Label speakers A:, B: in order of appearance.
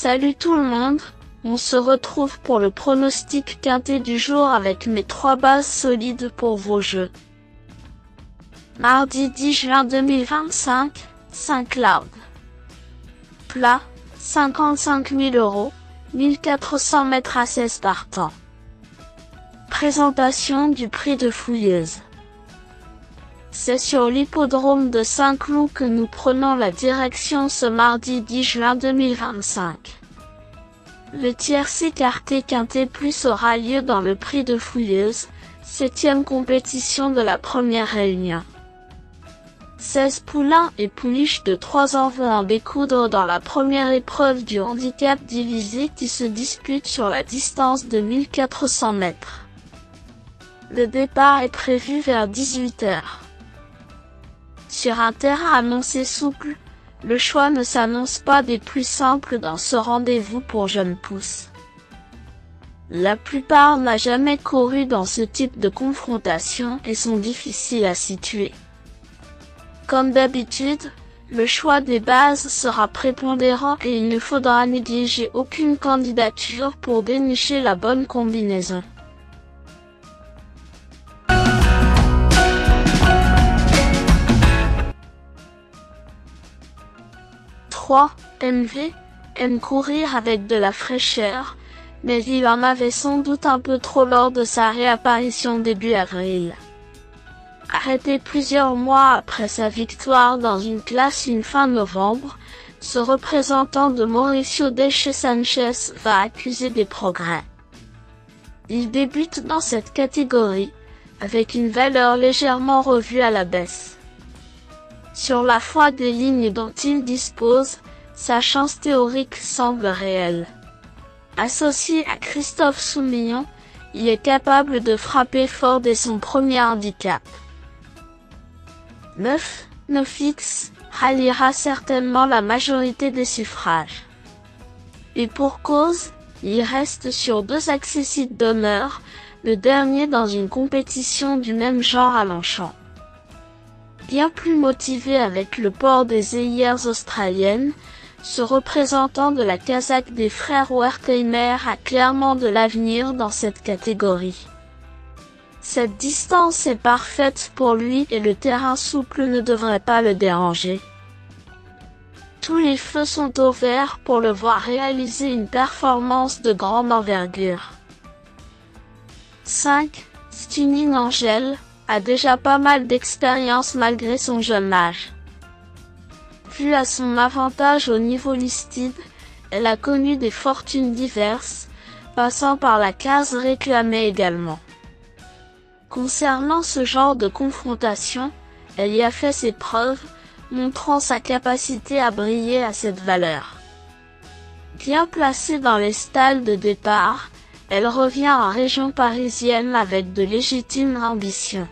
A: Salut tout le monde, on se retrouve pour le pronostic quintet du jour avec mes 3 bases solides pour vos jeux. Mardi 10 juin 2025, Saint-Cloud. Plat, 55 000 €, 1400 mètres à 16 partants. Présentation du prix de Fouilleuse. C'est sur l'hippodrome de Saint-Cloud que nous prenons la direction ce mardi 10 juin 2025. Le tiercé écarté quintet plus aura lieu dans le prix de Fouilleuse, 7e compétition de la première réunion. 16 poulains et pouliches de 3 ans vont en découdre dans la première épreuve du handicap divisé qui se dispute sur la distance de 1400 mètres. Le départ est prévu vers 18 h. Sur un terrain annoncé souple, le choix ne s'annonce pas des plus simples dans ce rendez-vous pour jeunes pousses. La plupart n'ont jamais couru dans ce type de confrontation et sont difficiles à situer. Comme d'habitude, le choix des bases sera prépondérant et il ne faudra négliger aucune candidature pour dénicher la bonne combinaison. MV aime courir avec de la fraîcheur, mais il en avait sans doute un peu trop lors de sa réapparition début avril. Arrêté plusieurs mois après sa victoire dans une classe fin novembre, ce représentant de Mauricio Deche Sanchez va accuser des progrès. Il débute dans cette catégorie, avec une valeur légèrement revue à la baisse. Sur la foi des lignes dont il dispose, sa chance théorique semble réelle. Associé à Christophe Soumillon, il est capable de frapper fort dès son premier handicap. 9x ralliera certainement la majorité des suffrages. Et pour cause, il reste sur 2 accessites d'honneur, le dernier dans une compétition du même genre à Longchamp. Bien plus motivé avec le port des œillères australiennes, ce représentant de la casaque des frères Wertheimer a clairement de l'avenir dans cette catégorie. Cette distance est parfaite pour lui et le terrain souple ne devrait pas le déranger. Tous les feux sont au vert pour le voir réaliser une performance de grande envergure. 5. Stunning Angel a déjà pas mal d'expérience malgré son jeune âge. Vue à son avantage au niveau listed, elle a connu des fortunes diverses, passant par la case réclamée également. Concernant ce genre de confrontation, elle y a fait ses preuves, montrant sa capacité à briller à cette valeur. Bien placée dans les stalles de départ, elle revient en région parisienne avec de légitimes ambitions.